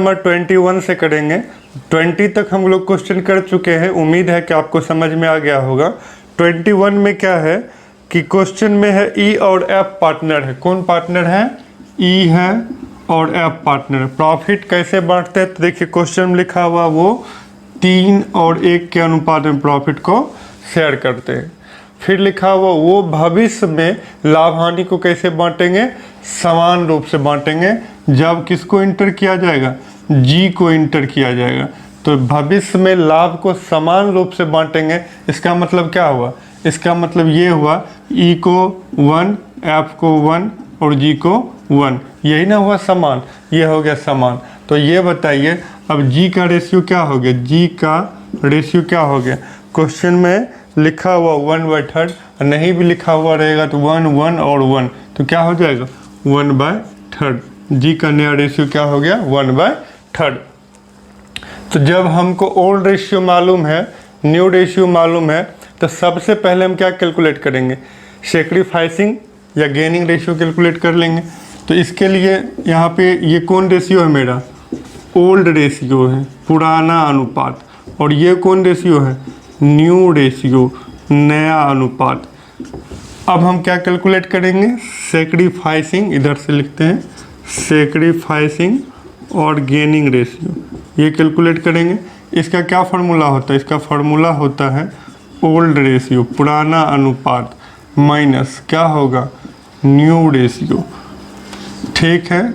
Number 21 से करेंगे। 20 तक हम लोग क्वेश्चन कर चुके हैं, उम्मीद है कि आपको समझ में आ गया होगा। 21 में क्या है कि क्वेश्चन में है ई और एफ पार्टनर है। कौन पार्टनर है? ई है और एफ पार्टनर है। प्रॉफिट कैसे बांटते हैं? तो देखिए क्वेश्चन में लिखा हुआ वो 3 और 1 के अनुपात में प्रॉफिट को शेयर करते हैं। फिर लिखा हुआ वो भविष्य में लाभ हानि को कैसे बांटेंगे? समान रूप से बांटेंगे। जब किसको इंटर किया जाएगा? जी को इंटर किया जाएगा। तो भविष्य में लाभ को समान रूप से बांटेंगे। इसका मतलब क्या हुआ? इसका मतलब ये हुआ ई को 1, एफ को 1 और जी को 1। यही ना हुआ समान, ये हो गया समान। तो ये बताइए अब जी का रेशियो क्या हो गया? जी का रेशियो क्या हो गया? क्वेश्चन में लिखा हुआ 1/3, नहीं भी लिखा हुआ रहेगा तो 1, 1 और 1, तो क्या हो जाएगा? 1/3। जी का नया रेशियो क्या हो गया? 1/3। तो जब हमको ओल्ड रेशियो मालूम है, न्यू रेशियो मालूम है, तो सबसे पहले हम क्या कैलकुलेट करेंगे? सेक्रीफाइसिंग या गेनिंग रेशियो कैलकुलेट कर लेंगे। तो इसके लिए यहाँ पे ये कौन रेशियो है मेरा? ओल्ड रेशियो है, पुराना अनुपात। और ये कौन रेशियो है? न्यू रेशियो, नया अनुपात। अब हम क्या कैलकुलेट करेंगे? सेक्रीफाइसिंग, इधर से लिखते हैं सेक्रीफाइसिंग और गेनिंग रेशियो, ये कैलकुलेट करेंगे। इसका क्या फार्मूला होता है? इसका फार्मूला होता है ओल्ड रेशियो, पुराना अनुपात, माइनस क्या होगा? New ratio. ठीक है,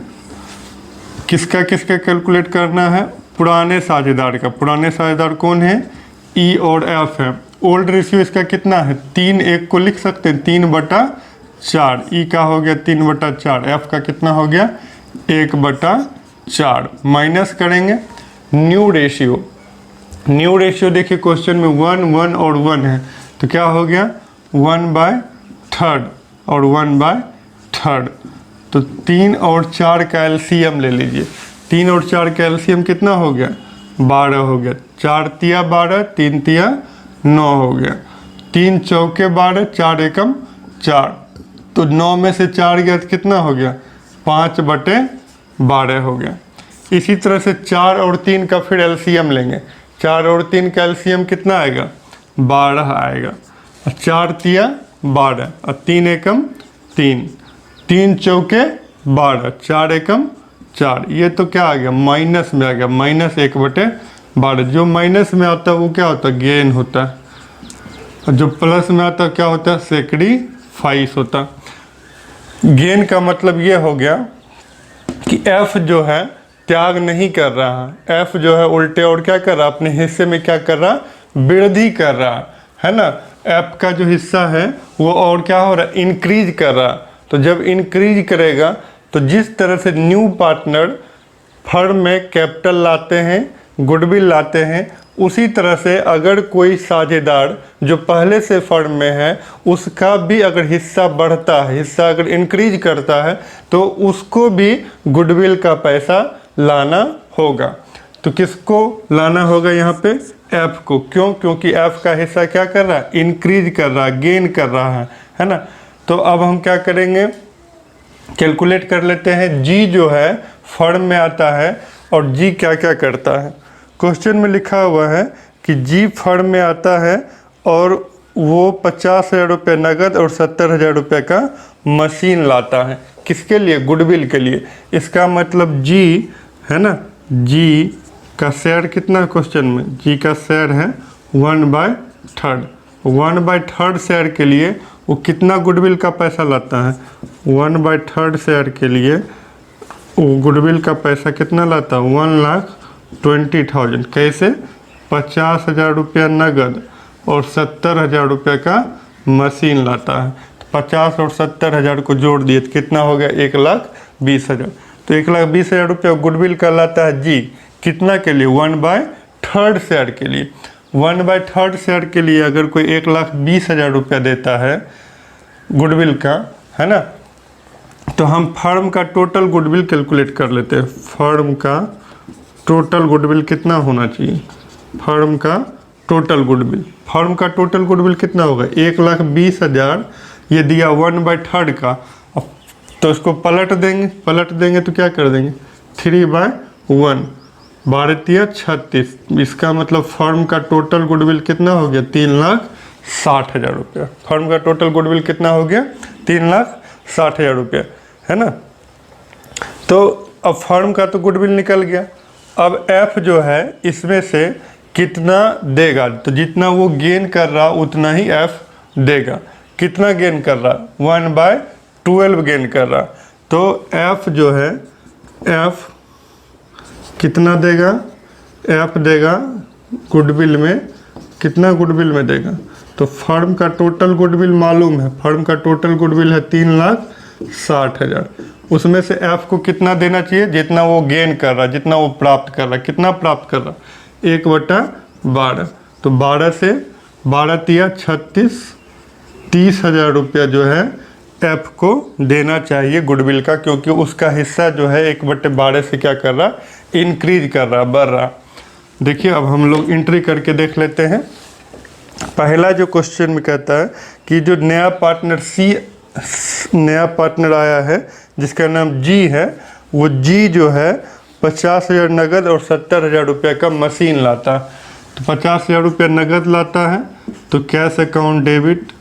किसका किसका कैलकुलेट करना है? पुराने साझेदार का। पुराने साझेदार कौन है? ई और एफ है। ओल्ड रेशियो इसका कितना है? 3, 1 को लिख सकते हैं 3/4। ई का हो गया 3/4, एफ का कितना हो गया? 1/4। माइनस करेंगे न्यू रेशियो। न्यू रेशियो देखिए क्वेश्चन में 1, 1 और 1 है, तो क्या हो गया? 1/3 और 1/3। तो 3 और 4 का एलसीएम ले लीजिए। 3 और 4 का एलसीएम कितना हो गया? 12 हो गया। 4 तिया 12, 3 तिया 9 हो गया। 3 चौके 12, 4 एकम 4। तो 9 में से 4 गया तो कितना हो गया? 5/12 हो गया। इसी तरह से 4 और 3 का फिर एलसीएम लेंगे। 4 और 3 का एलसीएम कितना आएगा? 12 आएगा। 4 तिया 12 और 3 एकम 3, 3 चौके 12, 4 एकम 4। ये तो क्या आ गया? माइनस में आ गया, -1/12। जो माइनस में आता है वो क्या होता है? गेन होता है। और जो प्लस में आता है क्या होता है? सेक्रीफाइस होता है। गेन का मतलब ये हो गया कि एफ जो है त्याग नहीं कर रहा है। एफ जो है उल्टे और क्या कर रहा है? अपने हिस्से में क्या कर रहा? वृद्धि कर रहा है ना। एफ का जो हिस्सा है वो और क्या हो रहा है? इंक्रीज कर रहा है। तो जब इंक्रीज करेगा तो जिस तरह से न्यू पार्टनर फर्म में कैपिटल लाते हैं, गुडविल लाते हैं, उसी तरह से अगर कोई साझेदार जो पहले से फर्म में है उसका भी अगर हिस्सा बढ़ता है, हिस्सा अगर इंक्रीज करता है, तो उसको भी गुडविल का पैसा लाना होगा। तो किसको लाना होगा यहाँ पे? एफ को। क्यों? क्योंकि एफ का हिस्सा क्या कर रहा है? इंक्रीज कर रहा है, गेन कर रहा है ना। तो अब हम क्या करेंगे? कैलकुलेट कर लेते हैं। जी जो है फर्म में आता है और जी क्या क्या करता है। क्वेश्चन में लिखा हुआ है कि जी फर्म में आता है और वो 50,000 रुपये नगद और 70,000 रुपये का मशीन लाता है। किसके लिए? गुडविल के लिए। इसका मतलब जी है ना, जी का शेयर कितना है क्वेश्चन में? जी का शेयर है 1/3। 1/3 शेयर के लिए वो कितना गुडविल का पैसा लाता है? 1/3 शेयर के लिए वो गुडविल का पैसा कितना लाता है? 1,20,000। कैसे? 50,000 रुपया नगद और 70,000 रुपये का मशीन लाता है। 50 और 70,000 को जोड़ दिए तो कितना हो गया? 1,20,000। तो 1,20,000 रुपया गुडविल का लाता है जी। कितना के लिए? 1/3 शेयर के लिए। 1/3 शेयर के लिए अगर कोई 1,20,000 रुपया देता है गुडविल का, है ना, तो हम फर्म का टोटल गुडविल कैलकुलेट कर लेते हैं। फर्म का टोटल गुडविल कितना होना चाहिए? फर्म का टोटल गुडविल, फर्म का टोटल गुडविल कितना होगा? 1,20,000 ये दिया 1/3 का, तो इसको पलट देंगे तो क्या कर देंगे? 3/1 12 तिया 36, इसका मतलब फर्म का टोटल गुडविल कितना हो गया? 3,60,000 रुपया। फर्म का टोटल गुडविल कितना हो गया? 3,60,000 रुपया, है ना। तो अब फर्म का तो गुडविल निकल गया। अब एफ जो है इसमें से कितना देगा? तो जितना वो गेन कर रहा उतना ही एफ देगा। कितना गेन कर रहा? 1/12 गेन कर रहा। तो एफ जो है, एफ कितना देगा? एफ देगा गुडविल में, कितना गुडविल में देगा? तो फर्म का टोटल गुडविल मालूम है, फर्म का टोटल गुडविल है 3,60,000। उसमें से एफ को कितना देना चाहिए? जितना वो गेन कर रहा, जितना वो प्राप्त कर रहा। कितना प्राप्त कर रहा? 1/12। तो 12 से 12 तिया 36, 30,000 रुपया जो है एफ को देना चाहिए गुडविल का, क्योंकि उसका हिस्सा जो है 1/12 से क्या कर रहा? इंक्रीज कर रहा, बढ़ रहा। देखिए अब हम लोग एंट्री करके देख लेते हैं। पहला जो क्वेश्चन में कहता है कि जो नया पार्टनर आया है जिसका नाम जी है, वो जी जो है 50,000 नगद और 70,000 रुपये का मशीन लाता। तो 50,000 रुपये नगद लाता है तो कैश अकाउंट डेबिट,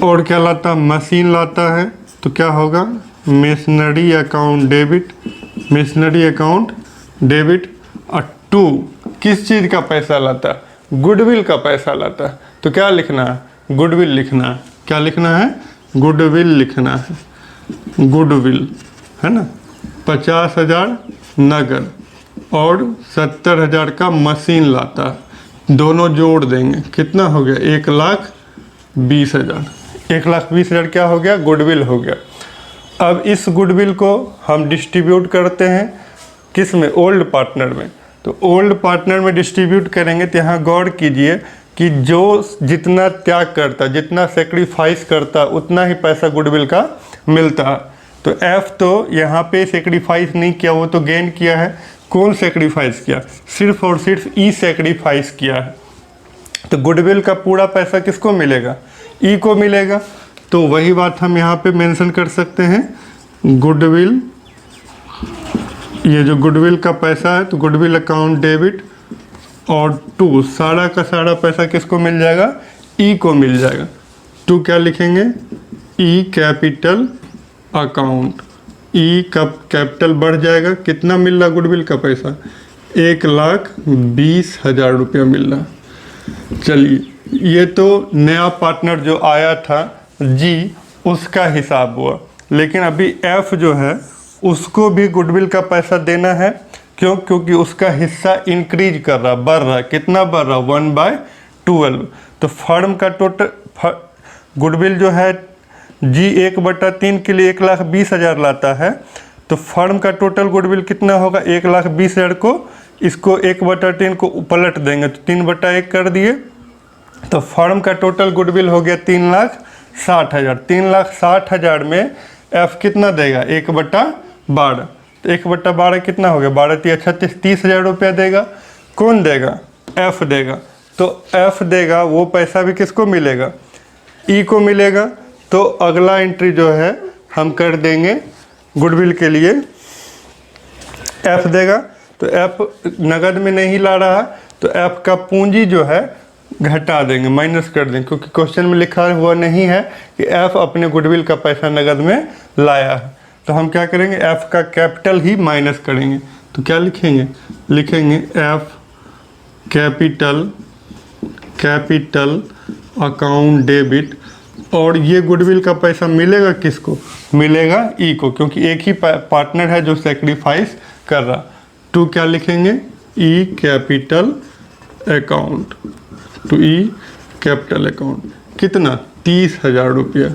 और क्या लाता? मशीन लाता है तो क्या होगा? Machinery account debit, machinery account debit. और 2 किस चीज़ का पैसा लाता? गुडविल का पैसा लाता। तो क्या लिखना है? गुडविल लिखना है। क्या लिखना है? गुडविल लिखना है। गुडविल, है ना। 50,000 नगद और 70,000 का मशीन लाता, दोनों जोड़ देंगे, कितना हो गया? 1,20,000। 1,20,000 क्या हो गया? गुडविल हो गया। अब इस गुडविल को हम डिस्ट्रीब्यूट करते हैं किस में? ओल्ड पार्टनर में। तो ओल्ड पार्टनर में डिस्ट्रीब्यूट करेंगे तो यहाँ गौर कीजिए कि जो जितना त्याग करता, जितना सेक्रीफाइस करता, उतना ही पैसा गुडविल का मिलता। तो एफ तो यहाँ पे सेक्रीफाइस नहीं किया, वो तो गेन किया है। कौन सेक्रीफाइस किया? सिर्फ और सिर्फ ई सेक्रीफाइस किया है। तो गुडविल का पूरा पैसा किसको मिलेगा? ई को मिलेगा। तो वही बात हम यहाँ पे मेंशन कर सकते हैं, गुडविल, ये जो गुडविल का पैसा है तो गुडविल अकाउंट डेबिट और 2 सारा का सारा पैसा किसको मिल जाएगा? ई को मिल जाएगा। 2 क्या लिखेंगे? E capital account. ई का कैपिटल बढ़ जाएगा। कितना मिल रहा गुडविल का पैसा? 1,20,000 रुपया मिल रहा। चलिए, ये तो नया पार्टनर जो आया था जी, उसका हिसाब हुआ। लेकिन अभी एफ जो है उसको भी गुडविल का पैसा देना है। क्यों? क्योंकि उसका हिस्सा इंक्रीज कर रहा, बढ़ रहा। कितना बढ़ रहा? 1/12। तो फर्म का टोटल गुडविल जो है जी 1/3 के लिए 1,20,000 लाता है। तो फर्म का टोटल गुडविल कितना होगा? 1,20,000 को इसको 1/3 को पलट देंगे तो 3/1 कर दिए। तो फर्म का टोटल गुडविल हो गया 3,60,000। 3,60,000 में एफ कितना देगा? 1/12। तो 1/12 कितना हो गया? 12 तिया 36, 30,000 रुपया देगा। कौन देगा? एफ देगा। तो एफ देगा, वो पैसा भी किसको मिलेगा? ई को मिलेगा। तो अगला एंट्री जो है हम कर देंगे गुडविल के लिए, एफ देगा। तो एफ नगद में नहीं ला रहा, तो एफ का पूंजी जो है घटा देंगे, माइनस कर देंगे, क्योंकि क्वेश्चन में लिखा हुआ नहीं है कि एफ अपने गुडविल का पैसा नगद में लाया है। तो हम क्या करेंगे? एफ का कैपिटल ही माइनस करेंगे। तो क्या लिखेंगे? लिखेंगे एफ कैपिटल अकाउंट डेबिट। और ये गुडविल का पैसा मिलेगा किसको? मिलेगा ई को, क्योंकि एक ही पार्टनर है जो सेक्रीफाइस कर रहा। 2 क्या लिखेंगे? E capital account. तो ई कैपिटल अकाउंट कितना? 30,000 रुपया।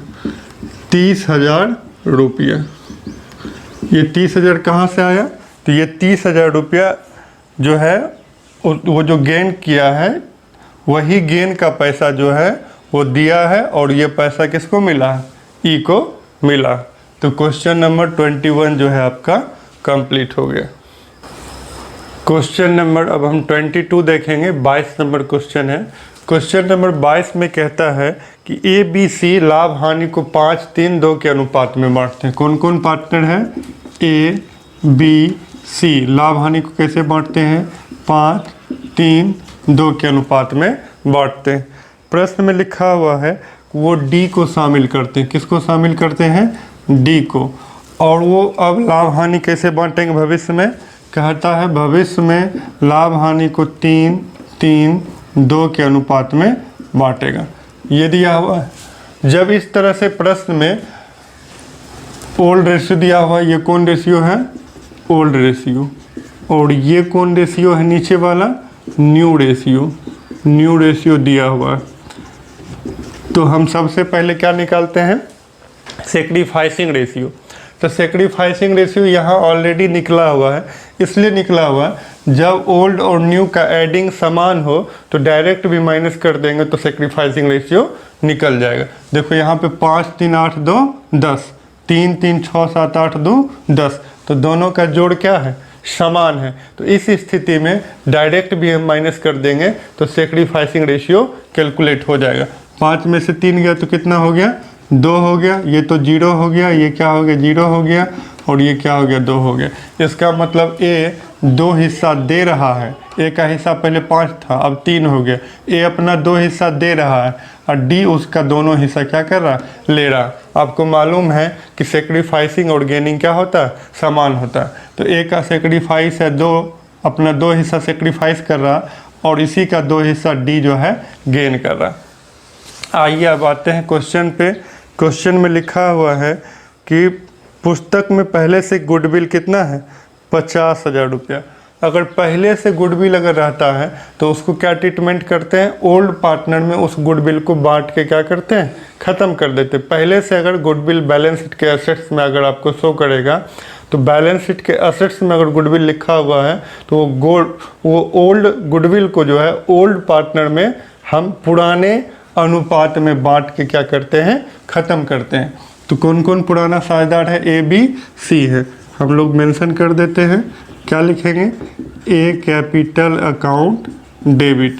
30,000 रुपया। ये 30,000 कहाँ से आया? तो ये 30,000 रुपया जो है वो जो गेन किया है, वही गेन का पैसा जो है वो दिया है, और ये पैसा किसको मिला? ई को मिला। तो क्वेश्चन नंबर 21 जो है आपका कंप्लीट हो गया। क्वेश्चन नंबर अब हम 22 देखेंगे। 22 नंबर क्वेश्चन है। क्वेश्चन नंबर 22 में कहता है कि ए बी सी लाभ हानि को 5, 3, 2 के अनुपात में बांटते हैं। कौन कौन पार्टनर है? A B C. लाभ हानि को कैसे बांटते हैं? 5, 3, 2 के अनुपात में बांटते हैं। प्रश्न में लिखा हुआ है वो डी को शामिल करते हैं। किसको शामिल करते हैं? डी को। और वो अब लाभ हानि कैसे बांटेंगे भविष्य में? कहता है भविष्य में लाभ हानि को 3, 3, 2 के अनुपात में बांटेगा। ये दिया हुआ है। जब इस तरह से प्रश्न में ओल्ड रेशियो दिया हुआ है, ये कौन रेशियो है? Old ratio. और ये कौन रेशियो है नीचे वाला? New ratio. न्यू रेशियो दिया हुआ है। तो हम सबसे पहले क्या निकालते हैं? Sacrificing ratio. तो सेक्रीफाइसिंग रेशियो यहाँ ऑलरेडी निकला हुआ है। इसलिए निकला हुआ है जब ओल्ड और न्यू का एडिंग समान हो तो डायरेक्ट भी माइनस कर देंगे तो सेक्रीफाइसिंग रेशियो निकल जाएगा। देखो यहाँ पे 5, 3, 8, 2, 10, 3, 3, 6, 7, 8, 2, 10। तो दोनों का जोड़ क्या है? समान है। तो इस स्थिति में डायरेक्ट भी हम माइनस कर देंगे तो सेक्रीफाइसिंग रेशियो कैलकुलेट हो जाएगा। 5 में से 3 गया तो कितना हो गया? 2 हो गया। ये तो 0 हो गया, ये क्या हो गया? 0 हो गया। और ये क्या हो गया? 2 हो गया। इसका मतलब ए 2 हिस्सा दे रहा है। ए का हिस्सा पहले 5 था, अब 3 हो गया। ए अपना 2 हिस्सा दे रहा है और डी उसका दोनों हिस्सा क्या कर रहा? ले रहा। आपको मालूम है कि सेक्रीफाइसिंग और गेनिंग क्या होता है? समान होता है। तो ए का सेक्रीफाइस है 2, अपना 2 हिस्सा सेक्रीफाइस कर रहा और इसी का 2 हिस्सा डी जो है गेन कर रहा। आइए अब आते हैं क्वेश्चन पे। क्वेश्चन में लिखा हुआ है कि पुस्तक में पहले से गुडविल कितना है? 50,000 रुपया। अगर पहले से गुडविल अगर रहता है तो उसको क्या ट्रीटमेंट करते हैं? ओल्ड पार्टनर में उस गुडविल को बांट के क्या करते हैं? ख़त्म कर देते हैं। पहले से अगर गुडविल बैलेंस शीट के एसेट्स में अगर आपको शो करेगा तो बैलेंस शीट के एसेट्स में अगर गुडविल लिखा हुआ है तो वो ओल्ड गुडविल को जो है ओल्ड पार्टनर में हम पुराने अनुपात में बांट के क्या करते हैं? ख़त्म करते हैं। तो कौन कौन पुराना साझेदार है? ए, बी, सी है। हम लोग मेंशन कर देते हैं। क्या लिखेंगे? A capital account debit.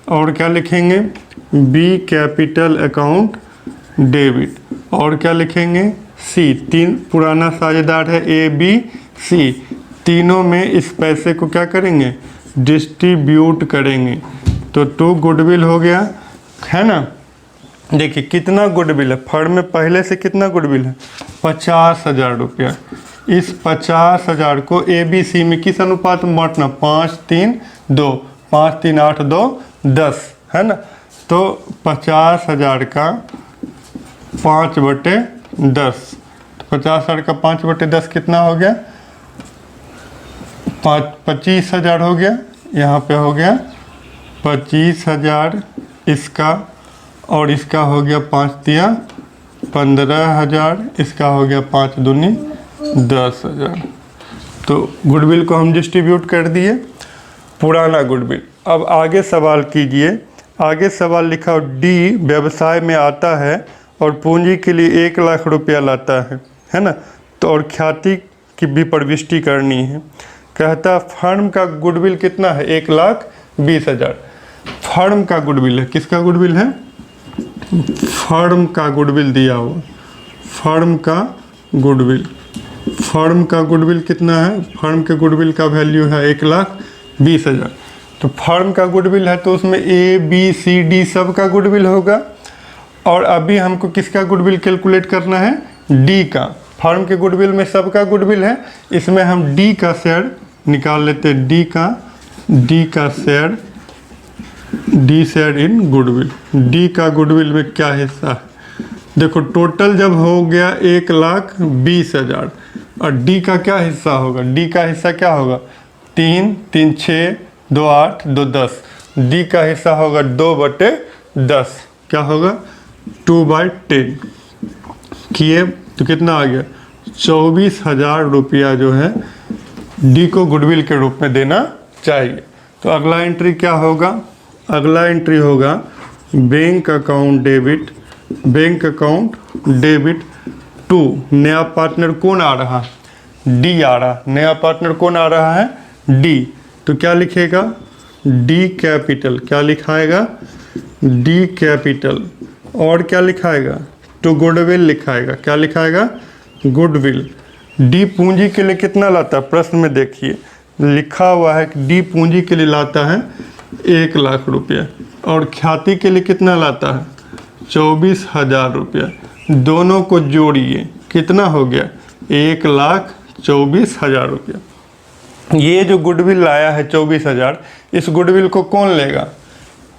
और क्या लिखेंगे? B capital account debit. और क्या लिखेंगे? सी। 3 पुराना साझेदार है ए, बी, सी। तीनों में इस पैसे को क्या करेंगे? डिस्ट्रीब्यूट करेंगे। तो 2 गुडविल हो गया, है ना। देखिए कितना गुडविल है फर्म में, पहले से कितना गुडविल है? 50,000 रुपया। इस 50,000 को ए, बी, सी में किस अनुपात में बांटना? 5, 3, 2। 5, 3, 8, 2, 10, है ना। तो 50,000 का 5/10। तो 50,000 का 5/10 कितना हो गया? 25,000 हो गया। यहाँ पे हो गया 25,000 इसका, और इसका हो गया 5 तिया 15,000, इसका हो गया 5 दूनी 10,000। तो गुडविल को हम डिस्ट्रीब्यूट कर दिए, पुराना गुडविल। अब आगे सवाल कीजिए। आगे सवाल लिखा डी व्यवसाय में आता है और पूंजी के लिए 1 लाख रुपया लाता है ना। तो और ख्याति की भी प्रविष्टि करनी है। कहता फर्म का गुडविल कितना है? 1,20,000। फर्म का गुडविल है। किसका गुडविल है? फर्म का गुडविल दिया हुआ। फर्म का गुडविल। फर्म का गुडविल कितना है? फर्म के गुडविल का वैल्यू है 1,20,000। तो फर्म का गुडविल है तो उसमें ए, बी, सी, डी सब का गुडविल होगा। और अभी हमको किसका गुडविल कैलकुलेट करना है? डी का। फर्म के गुडविल में सबका गुडविल है, इसमें हम डी का शेयर निकाल लेते हैं। डी का share, D share in goodwill. D का गुडविल में क्या हिस्सा है? देखो टोटल जब हो गया 1,20,000 और डी का क्या हिस्सा होगा? डी का हिस्सा क्या होगा? 3, 3, 6, 2, 8, 2, 10। डी का हिस्सा होगा 2/10। क्या होगा? 2/10 किए तो कितना आ गया? 24,000 रुपया जो है डी को गुडविल के रूप में देना चाहिए। तो अगला एंट्री क्या होगा? अगला एंट्री होगा bank account debit. Bank account debit to नया पार्टनर कौन आ रहा है? डी आ रहा। नया पार्टनर कौन आ रहा है? डी। तो क्या लिखेगा? D capital. क्या लिखाएगा? D capital. और क्या लिखाएगा? To goodwill लिखाएगा। क्या लिखाएगा? गुडविल। डी पूंजी के लिए कितना लाता है, प्रश्न में देखिए लिखा हुआ है कि डी पूंजी के लिए लाता है 1 लाख रुपया और ख्याति के लिए कितना लाता है 24,000 रुपया। दोनों को जोड़िए कितना हो गया 1,24,000 रुपया। ये जो गुडविल लाया है 24,000, इस गुडविल को कौन लेगा,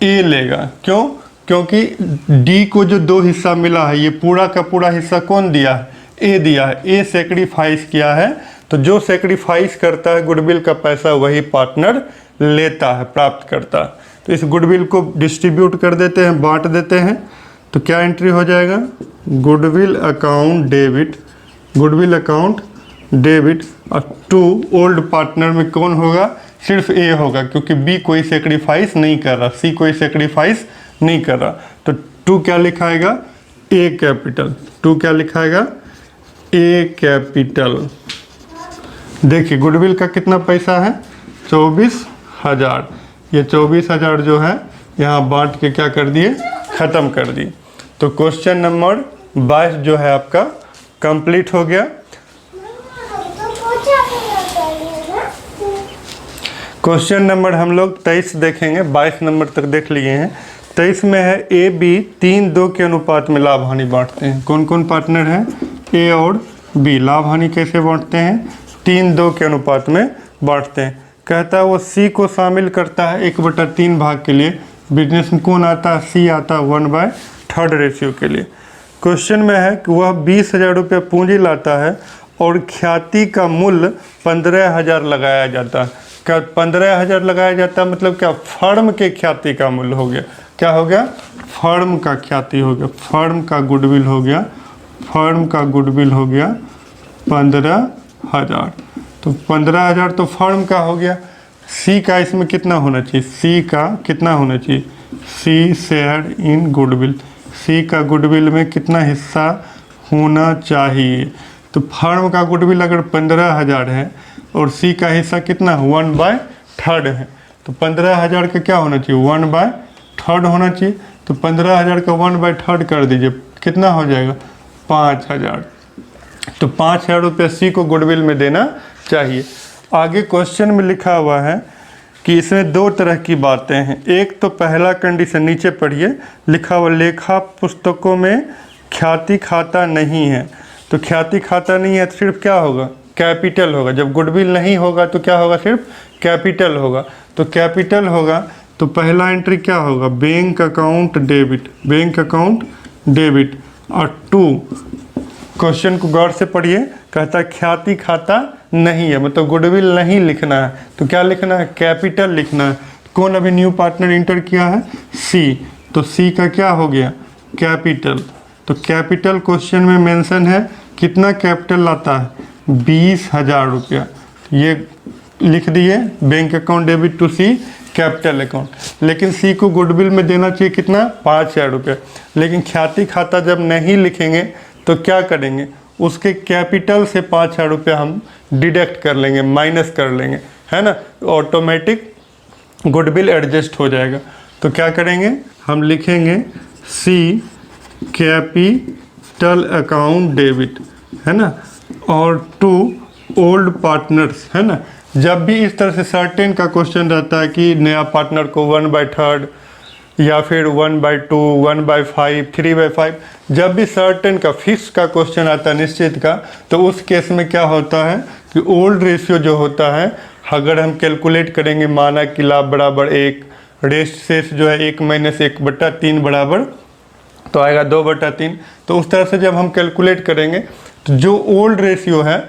ए लेगा। क्यों, क्योंकि डी को जो 2 हिस्सा मिला है ये पूरा का पूरा हिस्सा कौन दिया है, ए दिया है। ए सेक्रीफाइस किया है, तो जो सेक्रीफाइस करता है गुडविल का पैसा वही पार्टनर लेता है, प्राप्त करता है। तो इस गुडविल को डिस्ट्रीब्यूट कर देते हैं, बांट देते हैं। तो क्या एंट्री हो जाएगा, goodwill account debit, goodwill account debit. और टू ओल्ड पार्टनर में कौन होगा, सिर्फ ए होगा, क्योंकि बी कोई सेक्रीफाइस नहीं कर रहा, सी कोई सेक्रीफाइस नहीं कर रहा। तो टू क्या लिखाएगा, ए कैपिटल। टू क्या लिखाएगा, ए कैपिटल। देखिए गुडविल का कितना पैसा है 24,000। ये 24,000 जो है यहाँ बांट के क्या कर दिए, ख़त्म कर दिए। तो क्वेश्चन नंबर 22 जो है आपका कंप्लीट हो गया। क्वेश्चन नंबर हम लोग 23 देखेंगे, 22 नंबर तक देख लिए हैं। 23 में है ए बी 3-2 के अनुपात में लाभ हानि बांटते हैं। कौन कौन पार्टनर हैं, ए और बी। लाभ हानि कैसे बांटते हैं, 3-2 के अनुपात में बांटते हैं। कहता है वो सी को शामिल करता है 1/3 भाग के लिए। बिजनेस में कौन आता है, सी आता है 1/3 रेशियो के लिए। क्वेश्चन में है कि वह 20,000 रुपये पूंजी लाता है और ख्याति का मूल्य 15,000 लगाया जाता है। क्या 15,000 लगाया जाता है, मतलब क्या फर्म के ख्याति का मूल्य हो गया, क्या हो गया, फर्म का ख्याति हो गया, फर्म का गुडविल हो गया, फर्म का गुडविल हो गया 15,000। तो 15,000 तो फर्म का हो गया। सी का इसमें कितना होना चाहिए, सी का कितना होना चाहिए, सी शेयर इन गुडविल। सी का गुडविल में कितना हिस्सा होना चाहिए। तो फर्म का गुडविल अगर 15,000 है और सी का हिस्सा कितना 1/3 है, तो 15,000 का क्या होना चाहिए 1/3 होना चाहिए। तो 15,000 का 1/3 कर दीजिए, कितना हो जाएगा 5,000। तो 5,000 रुपये सी को गुडविल में देना चाहिए। आगे क्वेश्चन में लिखा हुआ है कि इसमें 2 तरह की बातें हैं। एक तो पहला कंडीशन नीचे पढ़िए, लिखा हुआ लेखा पुस्तकों में ख्याति खाता नहीं है। तो ख्याति खाता नहीं है तो सिर्फ क्या होगा, कैपिटल होगा। जब गुडविल नहीं होगा तो क्या होगा, सिर्फ कैपिटल होगा। तो कैपिटल होगा तो पहला एंट्री क्या होगा, bank account debit, bank account debit. और 2 क्वेश्चन को गौर से पढ़िए, कहता है ख्याति खाता नहीं है, मतलब गुडविल नहीं लिखना है। तो क्या लिखना है, कैपिटल लिखना है। कौन अभी न्यू पार्टनर इंटर किया है, सी। तो सी का क्या हो गया, कैपिटल। तो कैपिटल क्वेश्चन में मेंशन है, कितना कैपिटल लाता है 20,000 रुपया। ये लिख दिए, bank account debit to C capital account. लेकिन सी को गुडविल में देना चाहिए कितना 5,000 रुपया। लेकिन ख्याति खाता जब नहीं लिखेंगे तो क्या करेंगे, उसके कैपिटल से 5,000 रुपया हम डिडक्ट कर लेंगे, माइनस कर लेंगे, है ना। ऑटोमेटिक गुडविल एडजस्ट हो जाएगा। तो क्या करेंगे, हम लिखेंगे सी कैपिटल अकाउंट डेबिट, है ना, और 2 ओल्ड पार्टनर्स, है ना। जब भी इस तरह से सर्टेन का क्वेश्चन रहता है कि नया पार्टनर को 1/3 या फिर 1/2, 1/5, 3/5, जब भी सर्टेन का फिक्स का क्वेश्चन आता है, निश्चित का, तो उस केस में क्या होता है कि ओल्ड रेशियो जो होता है, अगर हम कैलकुलेट करेंगे, माना कि लाभ बराबर 1, रेस्ट शेष जो है 1 - 1/3 बराबर तो आएगा 2/3। तो उस तरह से जब हम कैलकुलेट करेंगे तो जो ओल्ड रेशियो है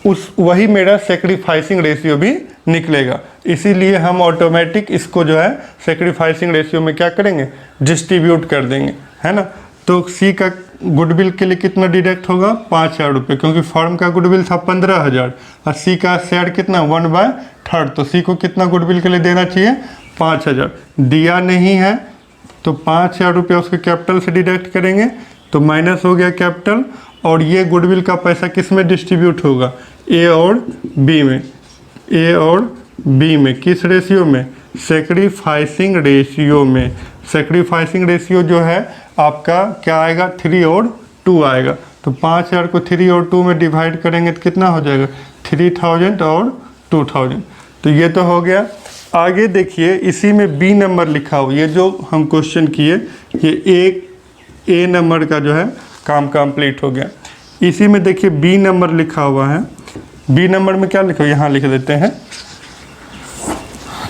उस वही मेरा सेक्रीफाइसिंग रेशियो भी निकलेगा। इसीलिए हम ऑटोमेटिक इसको जो है सेक्रीफाइसिंग रेशियो में क्या करेंगे, डिस्ट्रीब्यूट कर देंगे, है ना। तो सी का गुडविल के लिए कितना डिडक्ट होगा 5,000 रुपये, क्योंकि फर्म का गुडविल था 15,000 और सी का शेयर कितना 1/3। तो सी को कितना गुडविल के लिए देना चाहिए 5,000। दिया नहीं है तो 5,000 रुपये उसके कैपिटल से डिडक्ट करेंगे तो माइनस हो गया कैपिटल। और ये गुडविल का पैसा किस में डिस्ट्रीब्यूट होगा, ए और बी में। ए और बी में किस रेशियो में, सेक्रीफाइसिंग रेशियो में। सेक्रीफाइसिंग रेशियो जो है आपका क्या आएगा 3 और 2 आएगा। तो 5000 को 3 और 2 में डिवाइड करेंगे तो कितना हो जाएगा 3000 और 2000। तो ये तो हो गया। आगे देखिए इसी में बी नंबर लिखा हुआ, ये जो हम क्वेश्चन किए ये ए नंबर का जो है काम कंप्लीट हो गया। इसी में देखिए बी नंबर लिखा हुआ है। बी नंबर में क्या लिखा, यहाँ लिख देते हैं।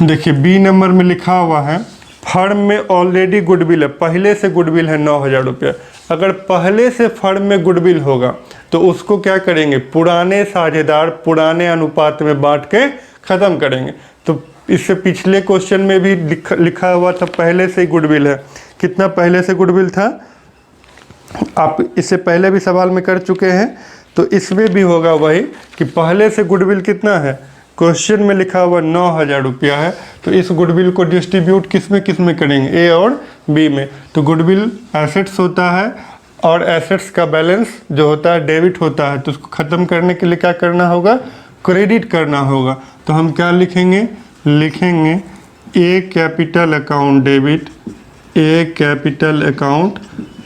देखिए बी नंबर में लिखा हुआ है फर्म में ऑलरेडी गुडविल है, पहले से गुडविल है 9000 रुपया। अगर पहले से फर्म में गुडविल होगा तो उसको क्या करेंगे, पुराने साझेदार पुराने अनुपात में बांट के ख़त्म करेंगे। तो इससे पिछले क्वेश्चन में भी लिखा हुआ था पहले से ही गुडविल है। कितना पहले से गुडविल था, आप इससे पहले भी सवाल में कर चुके हैं, तो इसमें भी होगा वही कि पहले से गुडविल कितना है, क्वेश्चन में लिखा हुआ 9000 रुपया है। तो इस गुडविल को डिस्ट्रीब्यूट किस में करेंगे, ए और बी में। तो गुडविल एसेट्स होता है और एसेट्स का बैलेंस जो होता है डेबिट होता है, तो उसको ख़त्म करने के लिए क्या करना होगा, क्रेडिट करना होगा। तो हम क्या लिखेंगे, लिखेंगे A capital account debit, A capital account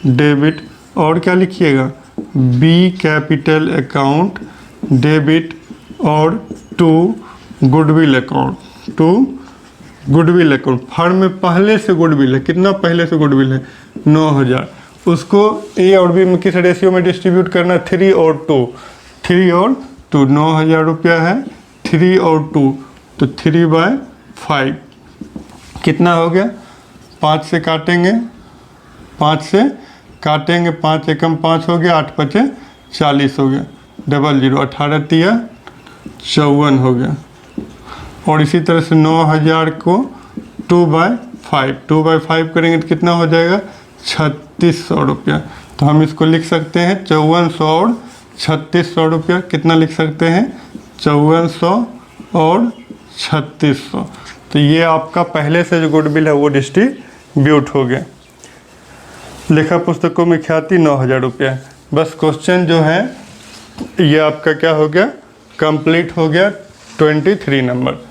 debit, और क्या लिखिएगा बी कैपिटल अकाउंट डेबिट और to goodwill account, to goodwill account. Firm में पहले से गुडविल है, कितना पहले से गुडविल है 9000, उसको ए और बी में किस रेशियो में डिस्ट्रीब्यूट करना, 3 और 2, 3 और 2, 9000 रुपया है 3 और 2, तो 3/5 कितना हो गया, 5 से काटेंगे, 5 से काटेंगे, 5 एकम 5 हो गया, 8 पचे 40 हो गया, 00, 18 तिया 54 हो गया। और इसी तरह से 9000 को 2/5 करेंगे तो कितना हो जाएगा 3600 रुपया। तो हम इसको लिख सकते हैं 5400 और 3600 रुपया। कितना लिख सकते हैं 5400 और 3600। तो ये आपका पहले से जो गुडविल है वो डिस्ट्रीब्यूट हो गया। लेखा पुस्तकों में ख्याति 9000 रुपया है। बस क्वेश्चन जो है ये आपका क्या हो गया, कंप्लीट हो गया 23 नंबर।